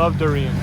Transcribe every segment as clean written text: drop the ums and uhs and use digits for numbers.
love durians.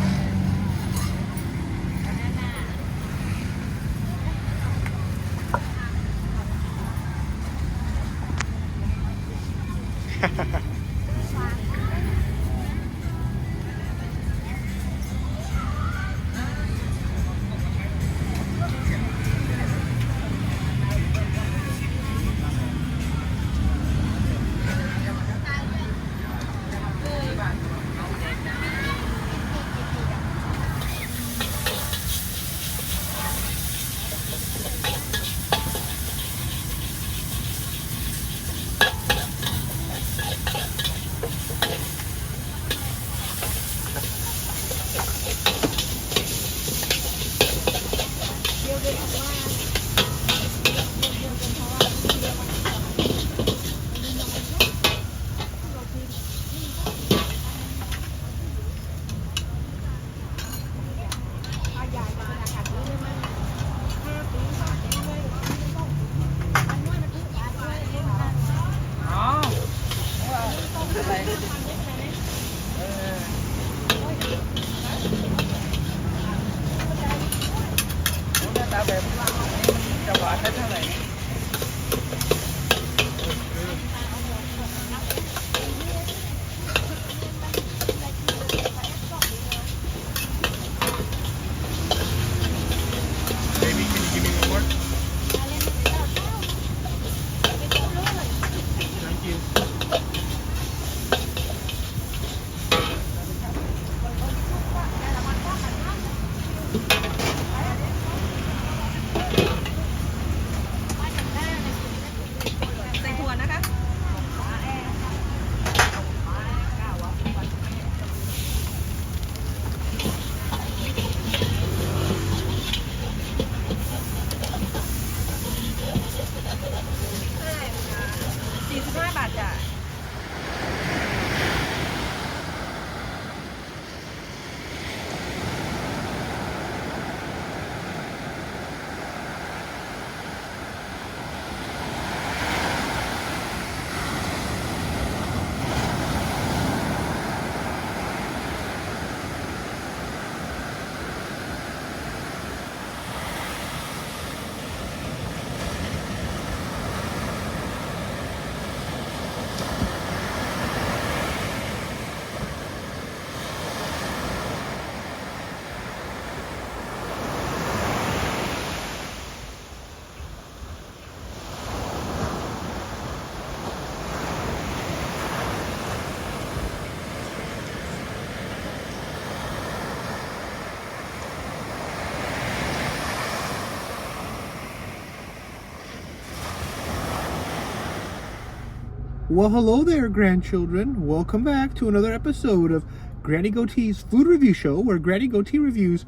Well, hello there, grandchildren. Welcome back to another episode of Granny Goatee's Food Review Show, where Granny Goatee reviews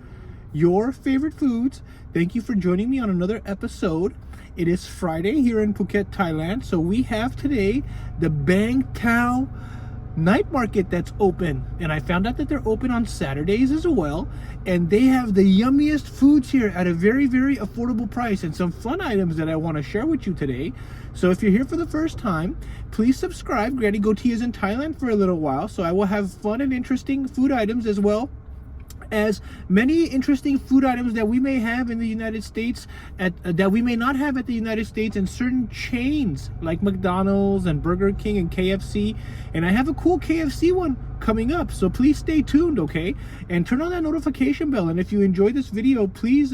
your favorite foods. Thank you for joining me on another episode. It is Friday here in Phuket, Thailand. So we have today the Bang Tao Night Market that's open. And I found out that they're open on Saturdays as well. And they have the yummiest foods here at a very, very affordable price and some fun items that I want to share with you today. So if you're here for the first time, please subscribe. Granny Goatee is in Thailand for a little while, so I will have fun and interesting food items as well as many interesting food items that we may have in the United States that we may not have at the United States in certain chains like McDonald's and Burger King and KFC. And I have a cool KFC one coming up, so please stay tuned, okay? And turn on that notification bell. And if you enjoyed this video, please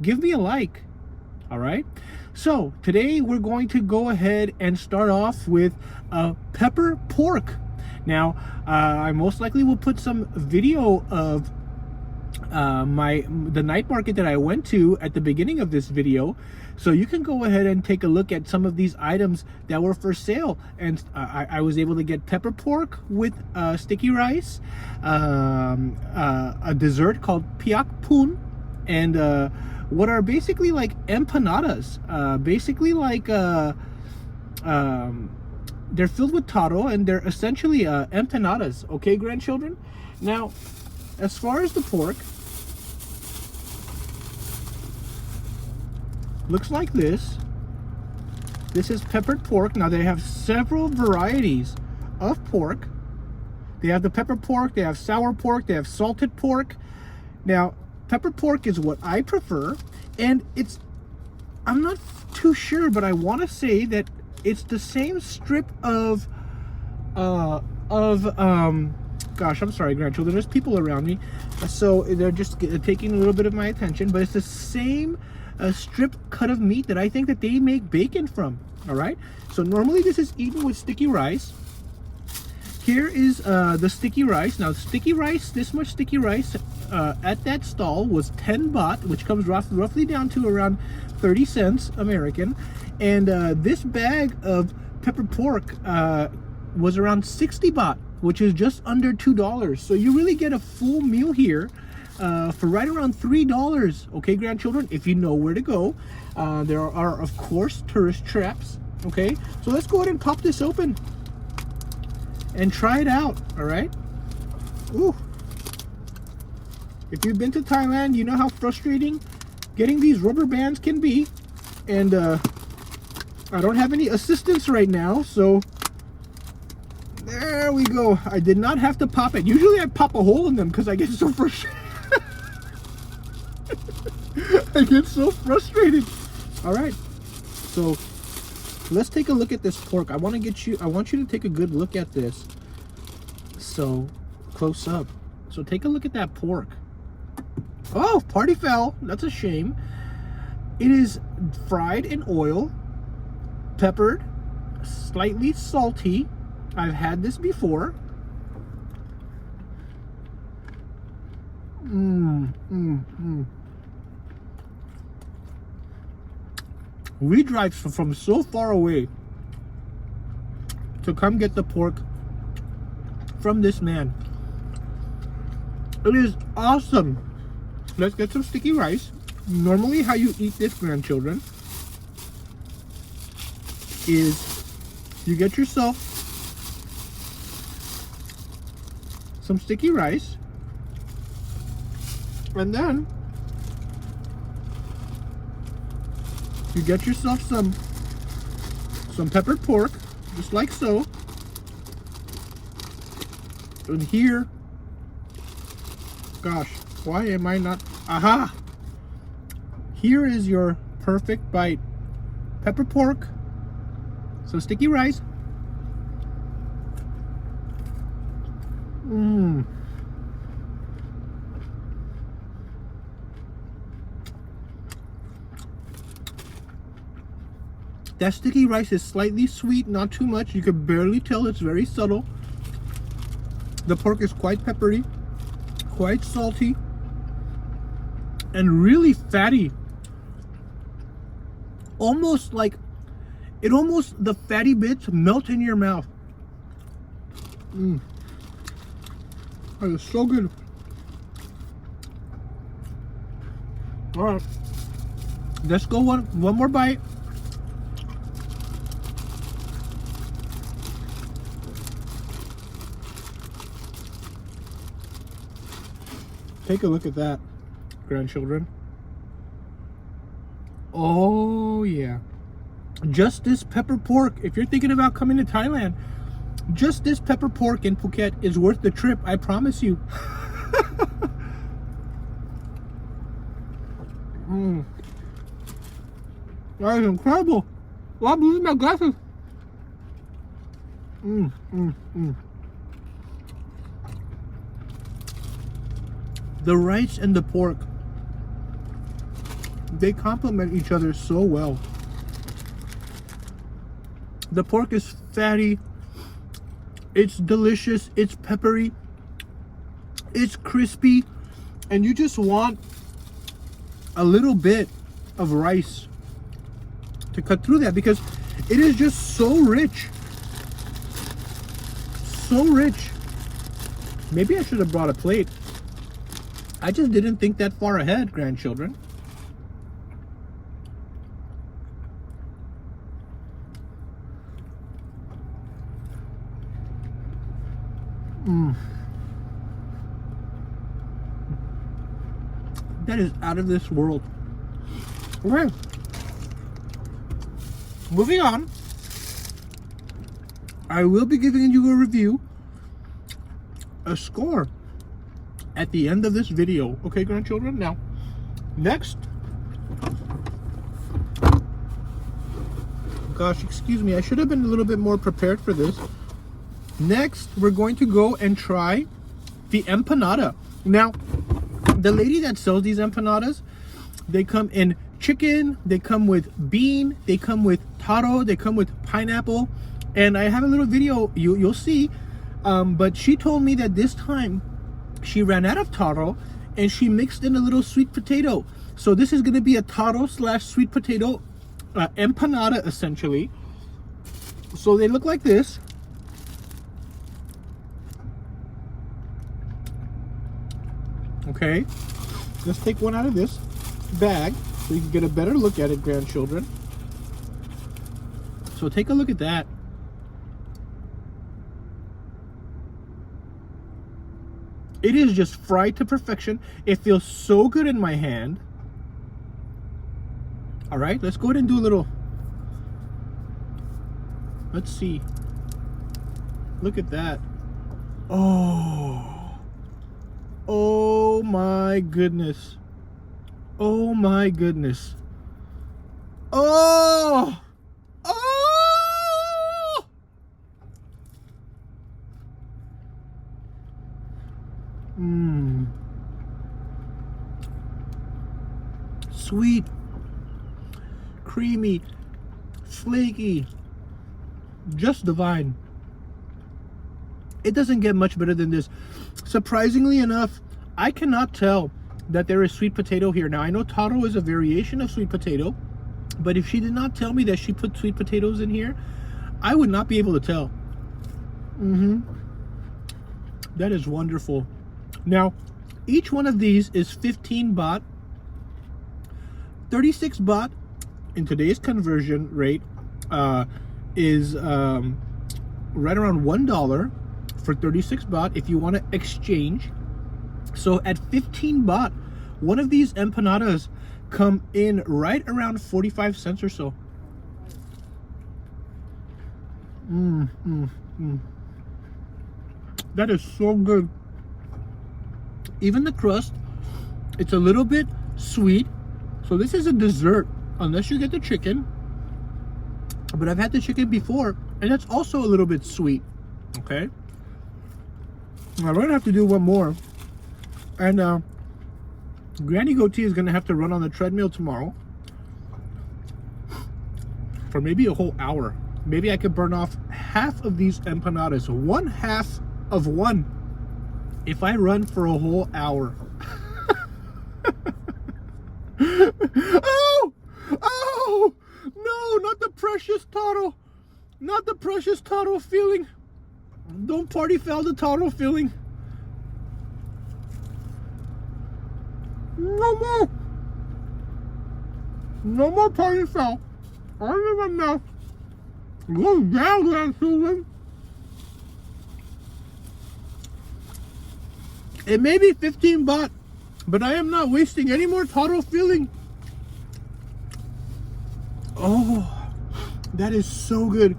give me a like. All right, so today we're going to go ahead and start off with pepper pork. Now I most likely will put some video of the night market that I went to at the beginning of this video, so you can go ahead and take a look at some of these items that were for sale. And I was able to get pepper pork with sticky rice, a dessert called Pia Pun, and what are basically like empanadas, basically like they're filled with taro, and they're essentially empanadas, okay, grandchildren? Now, as far as the pork, looks like this. This is peppered pork. Now they have several varieties of pork. They have the pepper pork, they have sour pork, they have salted pork. Now, pepper pork is what I prefer, and I'm not too sure, but I want to say that it's the same strip of gosh, I'm sorry, grandchildren, there's people around me, so they're just taking a little bit of my attention, but it's the same strip cut of meat that I think that they make bacon from. All right, so normally this is eaten with sticky rice. Here is the sticky rice. Now, sticky rice, this much sticky rice at that stall was 10 baht, which comes roughly down to around 30 cents American. And this bag of pepper pork was around 60 baht, which is just under $2. So you really get a full meal here for right around $3. Okay, grandchildren, if you know where to go. There are, of course, tourist traps. Okay, so let's go ahead and pop this open and try it out. All right. Ooh. If you've been to Thailand, you know how frustrating getting these rubber bands can be. And I don't have any assistance right now, so there we go. I did not have to pop it. Usually I pop a hole in them because I get so frustrated. I get so frustrated. All right, so let's take a look at this pork. I want you to take a good look at this. So close up. So take a look at that pork. Oh, party foul. That's a shame. It is fried in oil, peppered, slightly salty. I've had this before. We drive from so far away to come get the pork from this man. It is awesome. Let's get some sticky rice. Normally how you eat this, grandchildren, is you get yourself some sticky rice, and then you get yourself some peppered pork, just like so. And here, gosh, why am I not? Aha! Here is your perfect bite. Pepper pork, some sticky rice. That sticky rice is slightly sweet, not too much. You can barely tell, it's very subtle. The pork is quite peppery, quite salty, and really fatty. Almost like, the fatty bits melt in your mouth. That is so good. All right, let's go one more bite. Take a look at that, grandchildren. Oh yeah, just this pepper pork. If you're thinking about coming to Thailand, just this pepper pork in Phuket is worth the trip, I promise you. That is incredible. Oh, I'm losing my glasses. The rice and the pork, they complement each other so well. The pork is fatty, it's delicious, it's peppery, it's crispy, and you just want a little bit of rice to cut through that because it is just so rich. So rich. Maybe I should have brought a plate. I just didn't think that far ahead, grandchildren. That is out of this world. Okay. Moving on. I will be giving you a review a score at the end of this video. Okay, grandchildren? Now, next. Gosh, excuse me. I should have been a little bit more prepared for this. Next, we're going to go and try the empanada. Now, the lady that sells these empanadas, they come in chicken, they come with bean, they come with taro, they come with pineapple. And I have a little video you'll see. But she told me that this time she ran out of taro and she mixed in a little sweet potato. So this is going to be a taro / sweet potato empanada, essentially. So they look like this. Okay, let's take one out of this bag so you can get a better look at it, grandchildren. So take a look at that. It is just fried to perfection. It feels so good in my hand. All right, let's go ahead and do a little. Let's see. Look at that. Oh my goodness. Oh my goodness. Oh! Sweet, creamy, flaky, just divine. It doesn't get much better than this. Surprisingly enough, I cannot tell that there is sweet potato here. Now, I know taro is a variation of sweet potato, but if she did not tell me that she put sweet potatoes in here, I would not be able to tell. That is wonderful. Now, each one of these is 15 baht. 36 baht in today's conversion rate is right around $1 for 36 baht if you want to exchange. So at 15 baht, one of these empanadas come in right around 45 cents or so. That is so good. Even the crust, it's a little bit sweet. So this is a dessert, unless you get the chicken. But I've had the chicken before, and it's also a little bit sweet. Okay? Now, we're going to have to do one more. And Granny Goatee is going to have to run on the treadmill tomorrow for maybe a whole hour. Maybe I could burn off half of these empanadas. 1/2 of one. If I run for a whole hour. Oh, no, not the precious Taro. Not the precious Taro feeling. Don't party foul the Taro feeling. No more. No more party foul. All in my mouth. Go down, grandchildren. It may be 15 baht, but I am not wasting any more Taro filling. Oh, that is so good.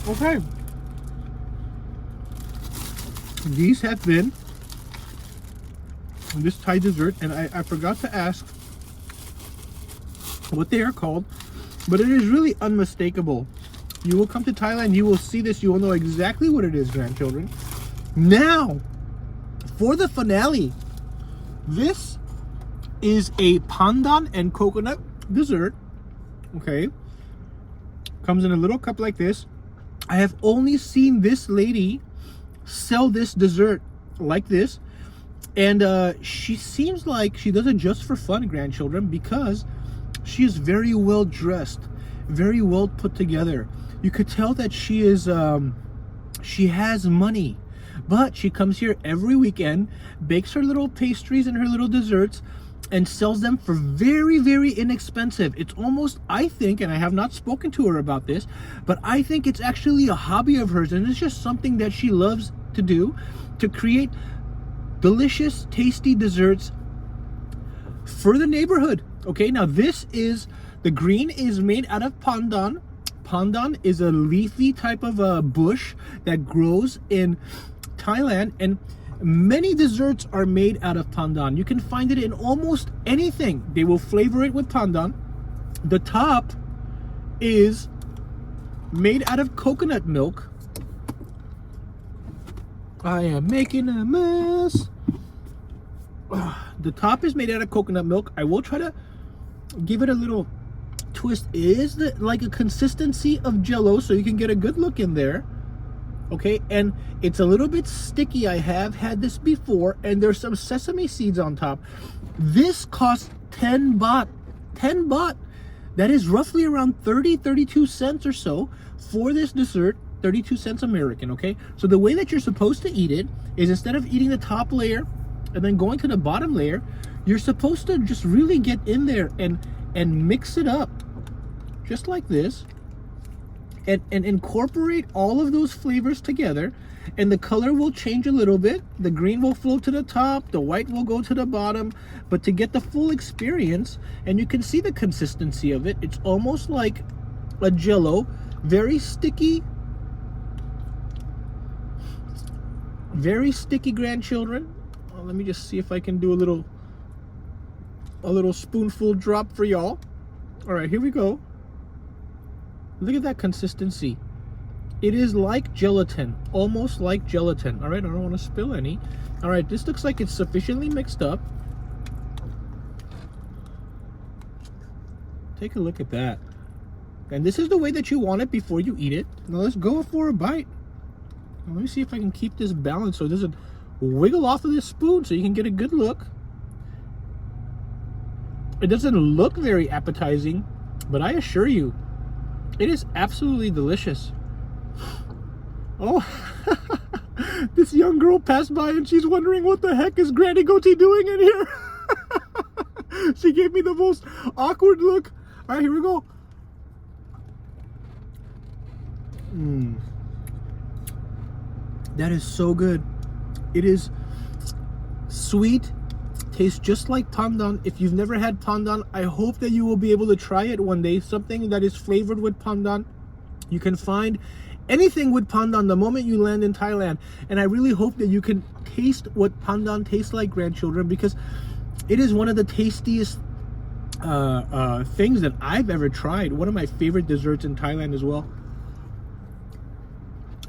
Okay. These have been this Thai dessert, and I forgot to ask what they are called, but it is really unmistakable. You will come to Thailand, you will see this, you will know exactly what it is, grandchildren. Now, for the finale, this is a pandan and coconut dessert. Okay, comes in a little cup like this. I have only seen this lady sell this dessert like this, and she seems like she does it just for fun, grandchildren, because she is very well dressed, very well put together. You could tell that she is she has money, but she comes here every weekend, bakes her little pastries and her little desserts, and sells them for very, very inexpensive. It's almost, I think, and I have not spoken to her about this, but I think it's actually a hobby of hers, and it's just something that she loves to do, to create delicious, tasty desserts for the neighborhood. Okay, now this is, the green is made out of pandan. Pandan is a leafy type of a bush that grows in Thailand, and many desserts are made out of pandan. You can find it in almost anything. They will flavor it with pandan. The top is made out of coconut milk. I am making a mess. The top is made out of coconut milk. I will try to give it a little twist. It is like a consistency of Jello, so you can get a good look in there. Okay, and it's a little bit sticky. I have had this before, and there's some sesame seeds on top. This costs 10 baht. 10 baht. That is roughly around 32 cents or so for this dessert. 32 cents American, okay? So the way that you're supposed to eat it is, instead of eating the top layer and then going to the bottom layer, you're supposed to just really get in there and mix it up just like this, and incorporate all of those flavors together, and the color will change a little bit. The green will float to the top, the white will go to the bottom, but to get the full experience, and you can see the consistency of it, it's almost like a Jello, very sticky, grandchildren. Let me just see if I can do a little spoonful drop for y'all. All right, here we go. Look at that consistency. It is like gelatin, almost like gelatin. All right, I don't want to spill any. All right, this looks like it's sufficiently mixed up. Take a look at that. And this is the way that you want it before you eat it. Now let's go for a bite. Now, let me see if I can keep this balanced so it doesn't wiggle off of this spoon, so you can get a good look. It doesn't look very appetizing, but I assure you, it is absolutely delicious. Oh, this young girl passed by and she's wondering what the heck is Granny Goatee doing in here. She gave me the most awkward look. All right, here we go. That is so good. It is sweet, tastes just like pandan. If you've never had pandan, I hope that you will be able to try it one day. Something that is flavored with pandan. You can find anything with pandan the moment you land in Thailand, and I really hope that you can taste what pandan tastes like, grandchildren, because it is one of the tastiest things that I've ever tried. One of my favorite desserts in Thailand as well.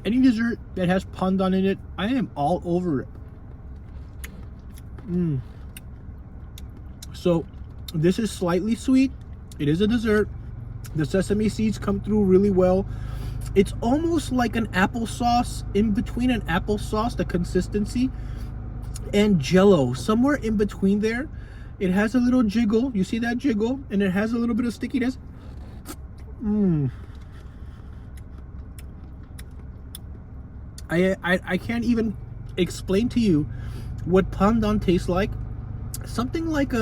Any dessert that has pandan in it, I am all over it. So this is slightly sweet. It is a dessert. The sesame seeds come through really well. It's almost like an applesauce, in between an applesauce, the consistency, and Jello. Somewhere in between there. It has a little jiggle. You see that jiggle? And it has a little bit of stickiness. I can't even explain to you what pandan tastes like. Something like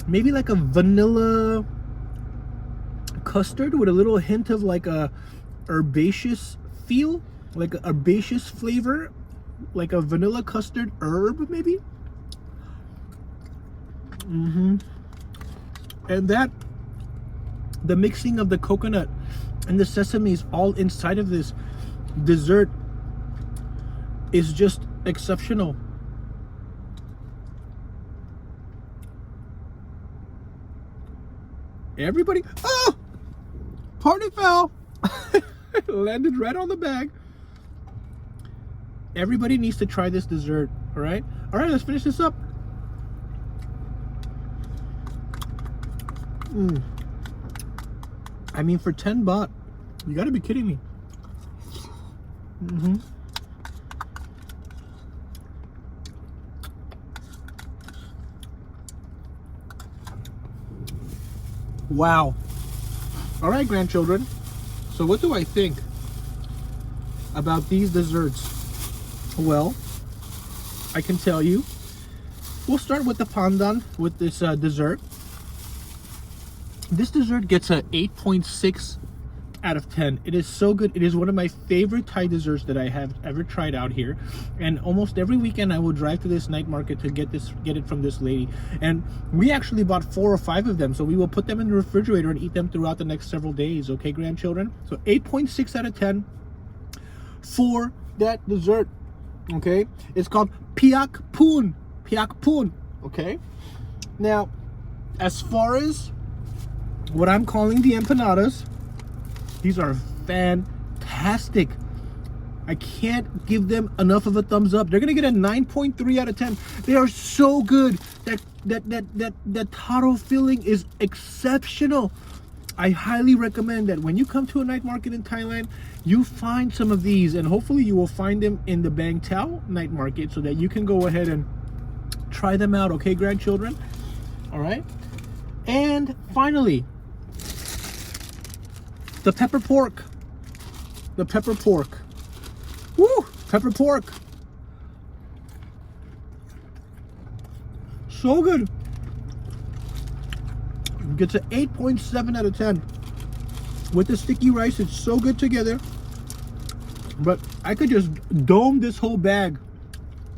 maybe like a vanilla custard with a little hint of like a herbaceous feel, like a herbaceous flavor, like a vanilla custard herb maybe. And that, the mixing of the coconut and the sesames all inside of this dessert is just exceptional. Everybody, oh, party foul. Landed right on the bag. Everybody needs to try this dessert. All right, let's finish this up. I mean, for 10 baht, you gotta be kidding me. Wow. All right, grandchildren. So what do I think about these desserts? Well, I can tell you. We'll start with the pandan, with this dessert. This dessert gets a 8.6 out of 10. It is so good. It is one of my favorite Thai desserts that I have ever tried out here. And almost every weekend I will drive to this night market to get it from this lady. And we actually bought 4 or 5 of them, so we will put them in the refrigerator and eat them throughout the next several days. Okay, grandchildren? So 8.6 out of 10 for that dessert. Okay, it's called Pia Pun Pun. Okay, now as far as what I'm calling the empanadas, these are fantastic. I can't give them enough of a thumbs up. They're gonna get a 9.3 out of 10. They are so good. That taro filling is exceptional. I highly recommend that when you come to a night market in Thailand, you find some of these, and hopefully you will find them in the Bang Tao Night Market so that you can go ahead and try them out, okay, grandchildren? All right. And finally, the pepper pork. The pepper pork. Woo! Pepper pork. So good. Gets an 8.7 out of 10. With the sticky rice, it's so good together. But I could just dome this whole bag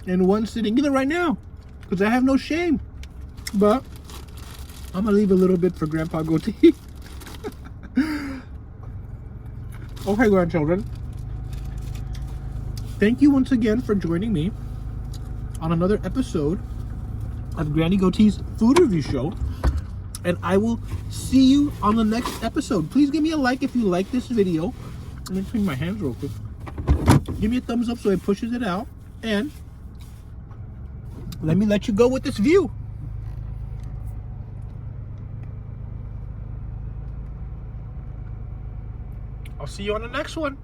in one sitting, either right now, because I have no shame. But I'm gonna leave a little bit for Grandpa Goatee. Okay, grandchildren. Thank you once again for joining me on another episode of Granny Goatee's Food Review Show. And I will see you on the next episode. Please give me a like if you like this video. Let me clean my hands real quick. Give me a thumbs up so it pushes it out. And let me let you go with this view. I'll see you on the next one.